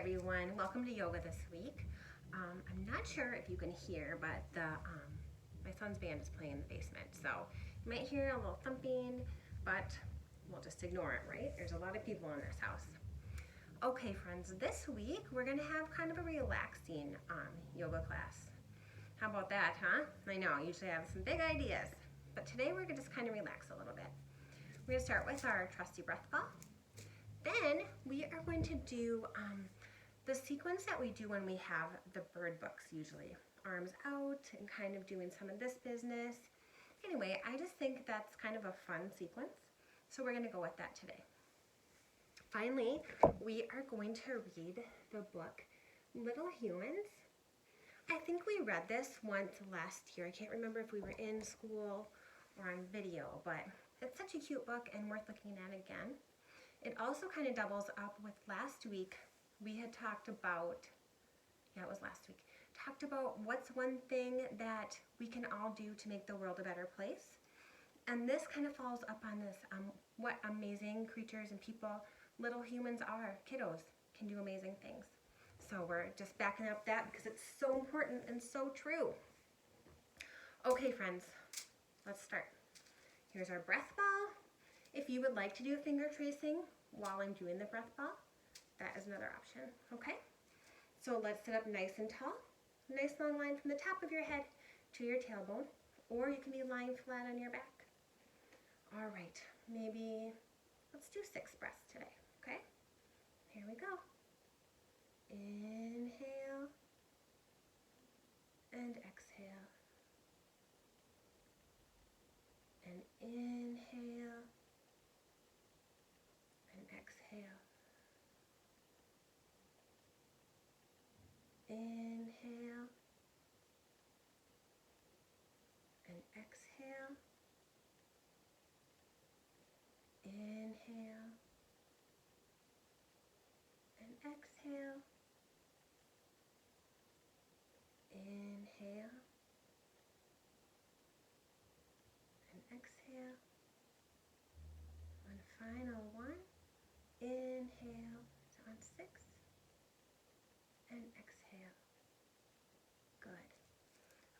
everyone, welcome to yoga this week. I'm not sure if you can hear, but my son's band is playing in the basement, so you might hear a little thumping, but we'll just ignore it, right? There's a lot of people in this house. Okay, friends, this week we're gonna have kind of a relaxing yoga class. How about that, huh? I know, usually I have some big ideas, but today we're gonna just kind of relax a little bit. We're gonna start with our trusty breath ball. Then we are going to do the sequence that we do when we have the bird books usually. Arms out and kind of doing some of this business. Anyway, I just think that's kind of a fun sequence. So we're going to go with that today. Finally, we are going to read the book Little Humans. I think we read this once last year. I can't remember if we were in school or on video, but it's such a cute book and worth looking at again. It also kind of doubles up with last week. We had talked about, talked about what's one thing that we can all do to make the world a better place. And this kind of falls up on this, what amazing creatures and people little humans are. Kiddos can do amazing things. So we're just backing up that because it's so important and so true. Okay, friends, let's start. Here's our breath ball. If you would like to do finger tracing while I'm doing the breath ball, that is another option, okay? So let's sit up nice and tall. Nice long line from the top of your head to your tailbone, or you can be lying flat on your back. All right, maybe let's do 6 breaths today, okay? Here we go. Inhale and exhale. And inhale and exhale. Inhale and exhale. Inhale and exhale. Inhale and exhale. One final one. Inhale on 6 and exhale. Good.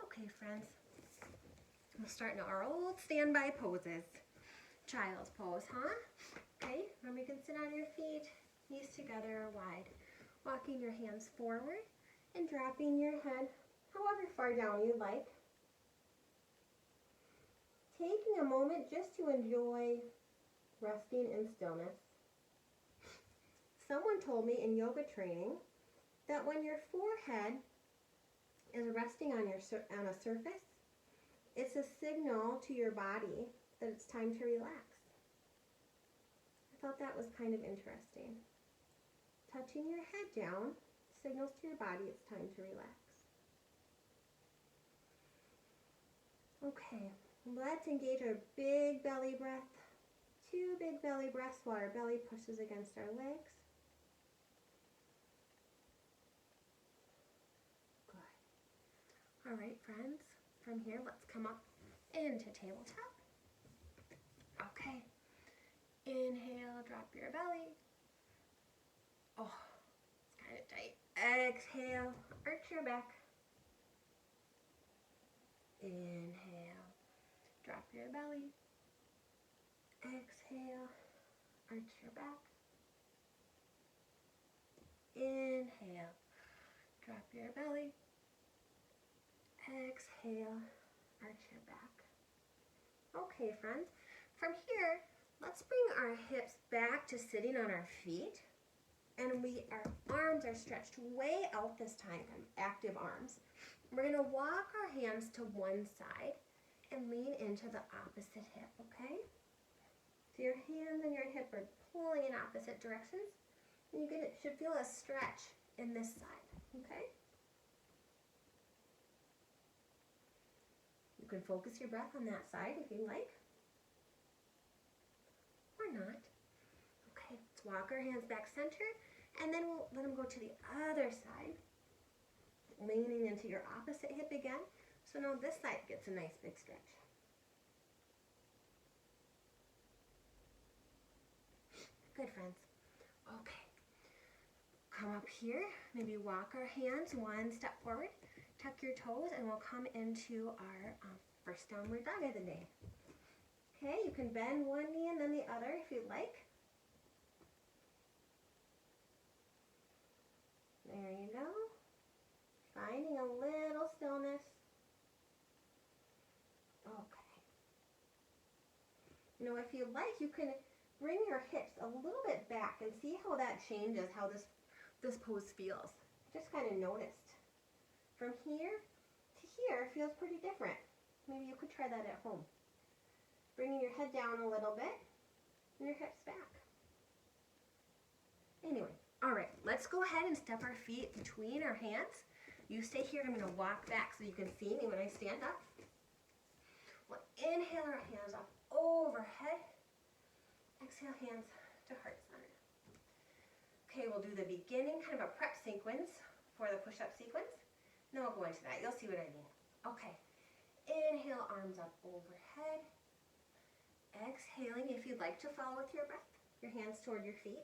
Okay, friends. We'll start now our old standby poses. Child's pose, huh? Okay, remember you can sit on your feet, knees together or wide. Walking your hands forward and dropping your head however far down you like. Taking a moment just to enjoy resting in stillness. Someone told me in yoga training that when your forehead is resting on a surface, it's a signal to your body that it's time to relax. I thought that was kind of interesting. Touching your head down signals to your body it's time to relax. Okay, let's engage our big belly breath. 2 big belly breaths while our belly pushes against our legs. Good. All right, friends, from here, let's come up into tabletop. Okay. Inhale, drop your belly. Oh, it's kind of tight. Exhale, arch your back. Inhale, drop your belly. Exhale, arch your back. Inhale, drop your belly. Exhale, arch your back. Okay, friends, from here, let's bring our hips back to sitting on our feet. And our arms are stretched way out this time, active arms. We're gonna walk our hands to one side and lean into the opposite hip, okay? So your hands and your hip are pulling in opposite directions. And you should feel a stretch in this side, okay? You can focus your breath on that side if you like, or not. Okay, let's walk our hands back center, and then we'll let them go to the other side, leaning into your opposite hip again. So now this side gets a nice big stretch. Good, friends. Okay, come up up here, maybe walk our hands one step forward, tuck your toes, and we'll come into our first downward dog of the day. Okay, you can bend one knee and then the other if you'd like. There you go. Finding a little stillness. Okay. You know, if you like, you can bring your hips a little bit back and see how that changes, how this pose feels. Just kind of noticed. From here to here feels pretty different. Maybe you could try that at home. Bringing your head down a little bit and your hips back. Anyway, all right, let's go ahead and step our feet between our hands. You stay here. I'm going to walk back so you can see me when I stand up. We'll inhale our hands up overhead. Exhale, hands to heart center. Okay, we'll do the beginning, kind of a prep sequence for the push-up sequence. Then we'll go into that. You'll see what I mean. Okay, inhale, arms up overhead. Exhaling, if you'd like to follow with your breath, your hands toward your feet.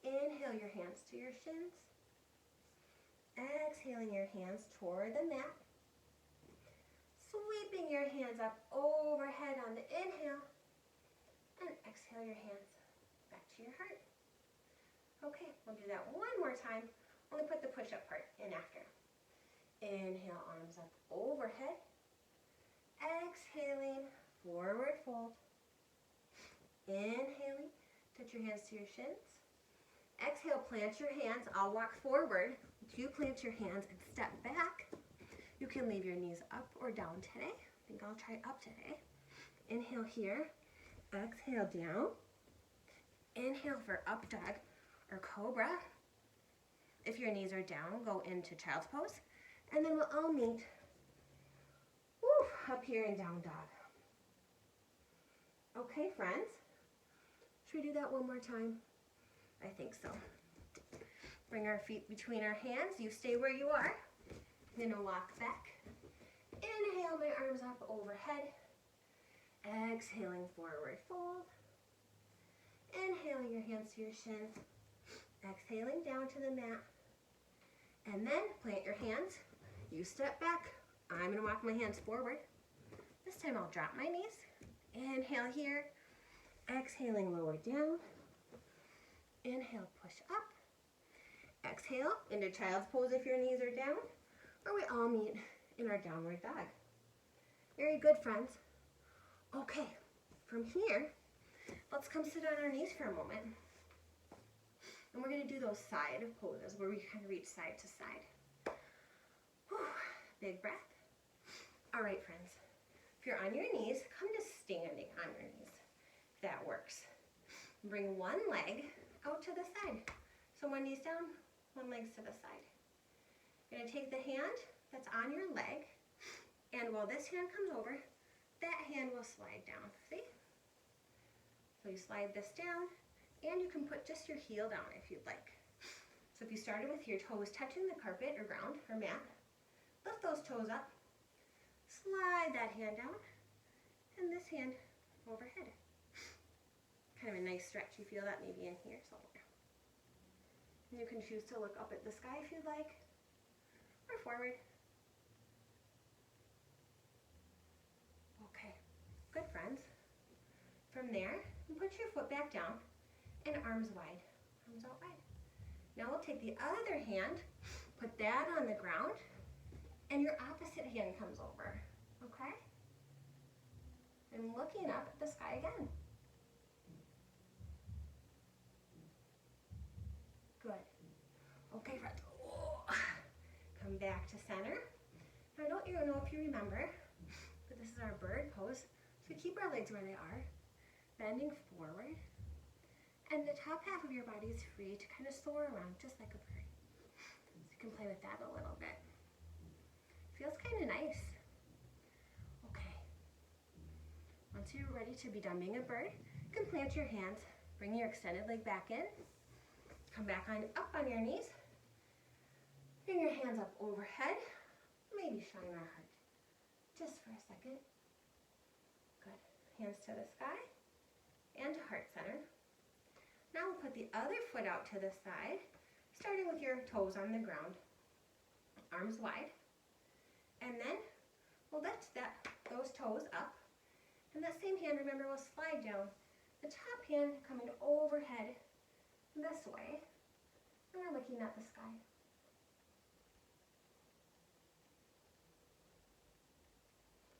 Inhale your hands to your shins. Exhaling your hands toward the mat. Sweeping your hands up overhead on the inhale. And exhale your hands back to your heart. Okay, we'll do that one more time. Only put the push-up part in after. Inhale, arms up overhead. Exhaling, forward fold. Inhaling, touch your hands to your shins. Exhale, plant your hands. I'll walk forward. You plant your hands and step back. You can leave your knees up or down today. I think I'll try up today. Inhale here. Exhale down. Inhale for up dog or cobra. If your knees are down, go into child's pose. And then we'll all meet up here in down dog. Okay, friends. Should we do that one more time? I think so. Bring our feet between our hands. You stay where you are. Then we'll walk back. Inhale, my arms up overhead. Exhaling, forward fold. Inhaling your hands to your shins. Exhaling down to the mat. And then plant your hands. You step back. I'm going to walk my hands forward. This time I'll drop my knees. Inhale here. Exhaling, lower down. Inhale, push up. Exhale into child's pose if your knees are down. Or we all meet in our downward dog. Very good, friends. Okay, from here, let's come sit on our knees for a moment. And we're going to do those side poses where we kind of reach side to side. Whew, big breath. All right, friends. If you're on your knees, come to standing on your knees. If that works. Bring one leg out to the side. So one knee's down, one leg's to the side. You're going to take the hand that's on your leg, and while this hand comes over, that hand will slide down. See? So you slide this down, and you can put just your heel down if you'd like. So if you started with your toes touching the carpet or ground or mat, lift those toes up, slide that hand down, and this hand overhead. Kind of a nice stretch. You feel that maybe in here somewhere. And you can choose to look up at the sky if you'd like, or forward. Okay, good, friends. From there, you put your foot back down and arms wide, arms out wide. Now we'll take the other hand, put that on the ground, and your opposite hand comes over, okay? And looking up at the sky again. Good. Okay, friends. Oh. Come back to center. Now I don't even know if you remember, but this is our bird pose. So we keep our legs where they are, bending forward. And the top half of your body is free to kind of soar around just like a bird. So you can play with that a little bit. Feels kind of nice. Okay. Once you're ready to be done being a bird, you can plant your hands, bring your extended leg back in, come back on up on your knees, bring your hands up overhead, maybe shine our heart just for a second. Good. Hands to the sky and to heart center. Now we'll put the other foot out to the side. starting with your toes on the ground, arms wide, and then we'll lift those toes up, and that same hand, remember, will slide down. The top hand coming overhead this way, and we're looking at the sky.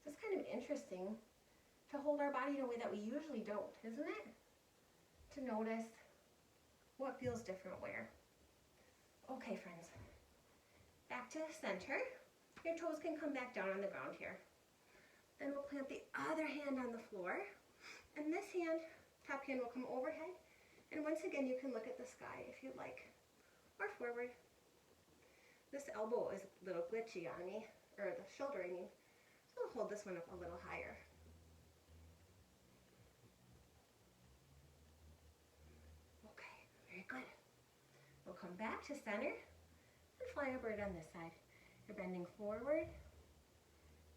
So it's kind of interesting to hold our body in a way that we usually don't, isn't it? To notice what feels different where. Okay, friends, back to the center. Your toes can come back down on the ground here. Then we'll plant the other hand on the floor, and this hand, top hand, will come overhead. And once again, you can look at the sky if you'd like, or forward. This elbow is a little glitchy on me, or the shoulder, I mean. So I'll hold this one up a little higher. Okay, very good. We'll come back to center and fly a bird on this side. You're bending forward.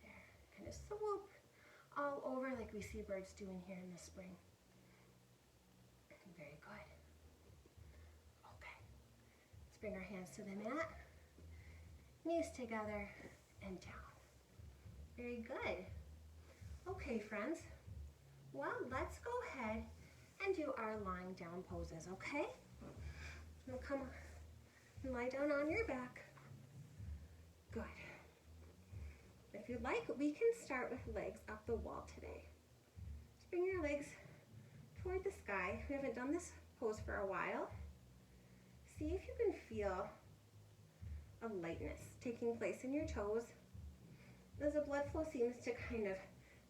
There, kind of swoop all over like we see birds doing here in the spring. Very good. Okay, let's bring our hands to the mat, knees together and down. Very good. Okay, friends, well, let's go ahead and do our lying down poses, okay? We'll come and lie down on your back. Good. If you'd like, we can start with legs up the wall today. Just bring your legs toward the sky. We haven't done this pose for a while. See if you can feel a lightness taking place in your toes as the blood flow seems to kind of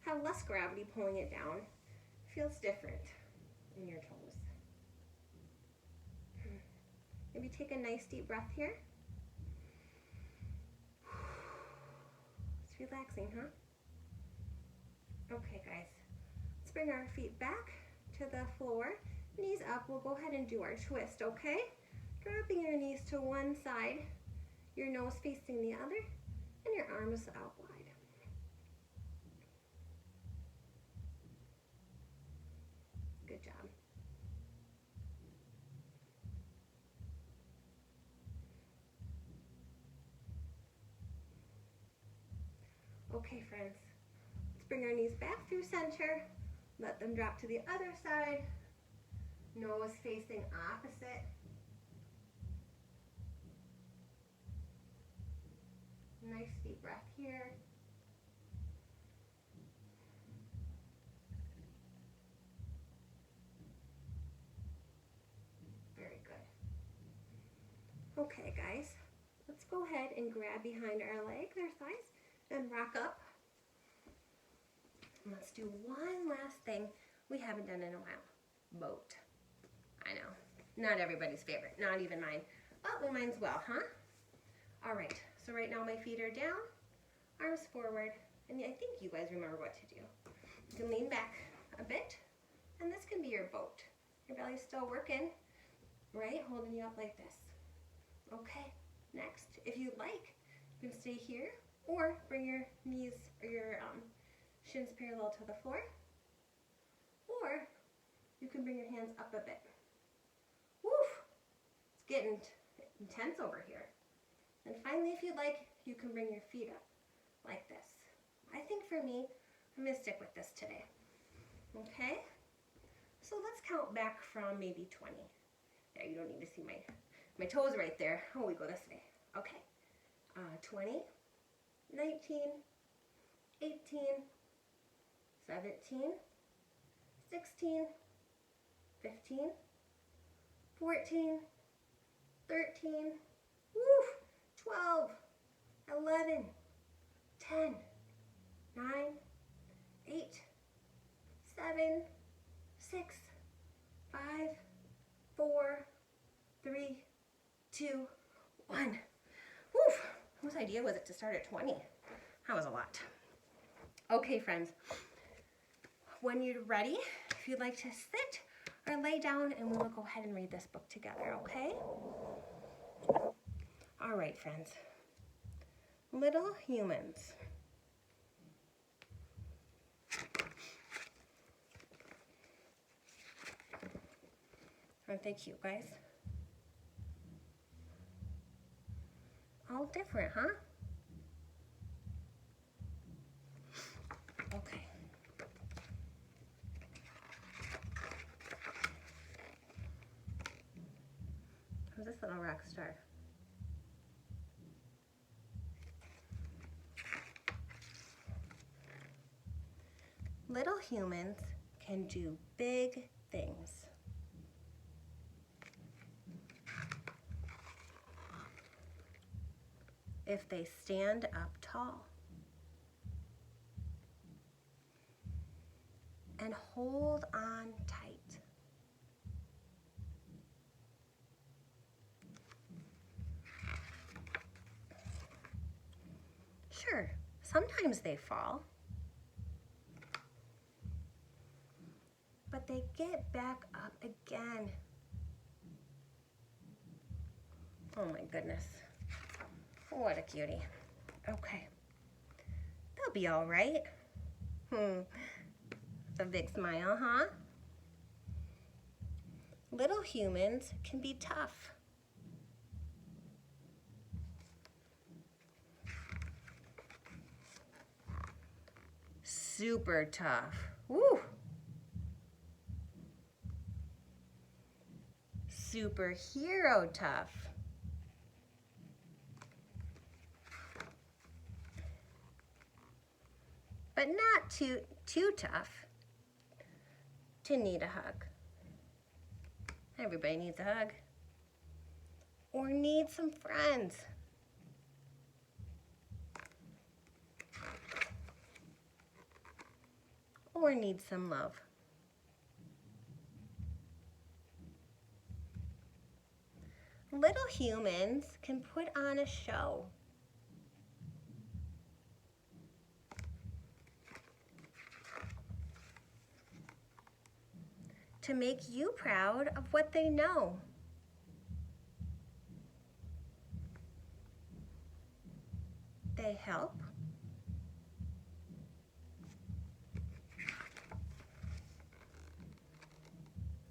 have less gravity pulling it down. It feels different in your toes. Maybe take a nice deep breath here. It's relaxing, huh? Okay, guys. Let's bring our feet back to the floor. Knees up. We'll go ahead and do our twist, okay? Dropping your knees to one side, your nose facing the other, and your arms out wide. Good job. Okay, friends, let's bring our knees back through center. Let them drop to the other side. Nose facing opposite. Nice deep breath here. Very good. Okay, guys, let's go ahead and grab behind our leg, their thighs, and rock up. And let's do one last thing we haven't done in a while. Boat. I know, not everybody's favorite, not even mine, but mine's well, huh? All right, so right now my feet are down, arms forward, and I think you guys remember what to do. You can lean back a bit, and this can be your boat. Your belly's still working, right? Holding you up like this. Okay, next, if you'd like, you can stay here, or bring your knees or your shins parallel to the floor, or you can bring your hands up a bit. Woof! It's getting intense over here. And finally, if you'd like, you can bring your feet up like this. I think for me, I'm gonna stick with this today. Okay? So let's count back from maybe 20. There, you don't need to see my toes right there. Oh, we go this way. Okay. 20, 19, 18, 17, 16, 15, 14, 13, woof, 12, 11, 10, 9, 8, 7, 6, 5, 4, 3, 2, 1. Woof! Whose idea was it to start at 20? That was a lot. Okay, friends. When you're ready, if you'd like to sit or lay down, and we will go ahead and read this book together, okay? All right, friends. Little Humans. Aren't they cute, guys? little different, huh? Okay. Who's this little rock star? Little humans can do big things. If they stand up tall and hold on tight. Sure, sometimes they fall, but they get back up again. Oh my goodness. What a cutie. Okay. They'll be all right. A big smile, huh? Little humans can be tough. Super tough. Woo! Superhero tough. But not too tough to need a hug. Everybody needs a hug. Or needs some friends. Or needs some love. Little humans can put on a show. To make you proud of what they know. They help.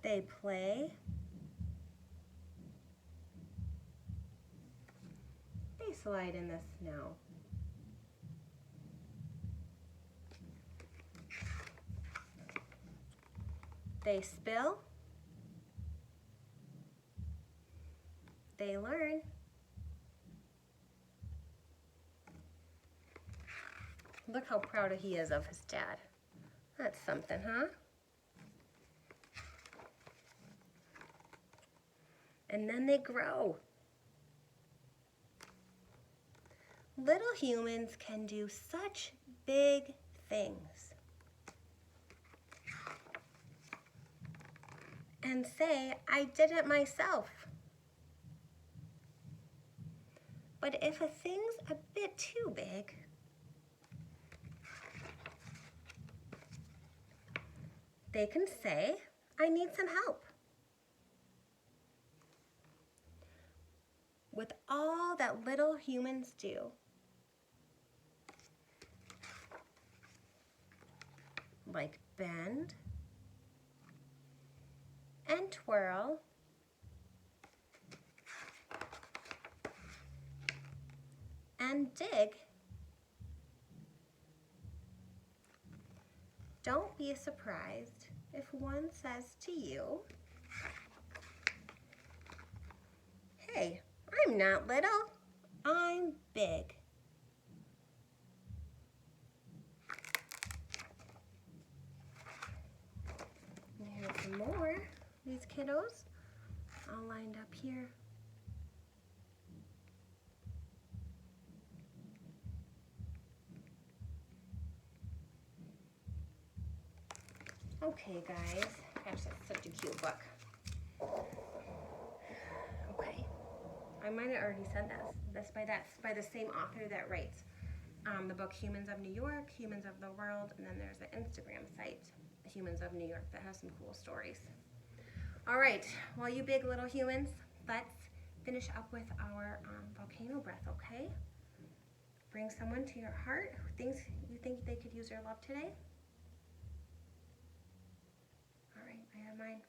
They play. They slide in the snow. They spill. They learn. Look how proud he is of his dad. That's something, huh? And then they grow. Little humans can do such big things. And say, I did it myself. But if a thing's a bit too big, they can say, I need some help. With all that little humans do. Like bend and twirl and dig. Don't be surprised if one says to you, hey, I'm not little, I'm big. And here's some more, these kiddos, all lined up here. Okay, guys. Gosh, that's such a cute book. Okay. I might have already said this. That's by the same author that writes the book Humans of New York, Humans of the World, and then there's an Instagram site, Humans of New York, that has some cool stories. All right. Well, you big little humans, let's finish up with our volcano breath, okay? Bring someone to your heart who you think they could use your love today. I have mine.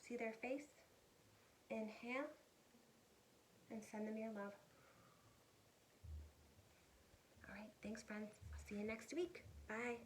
See their face? Inhale and send them your love. Thanks, friends. I'll see you next week. Bye.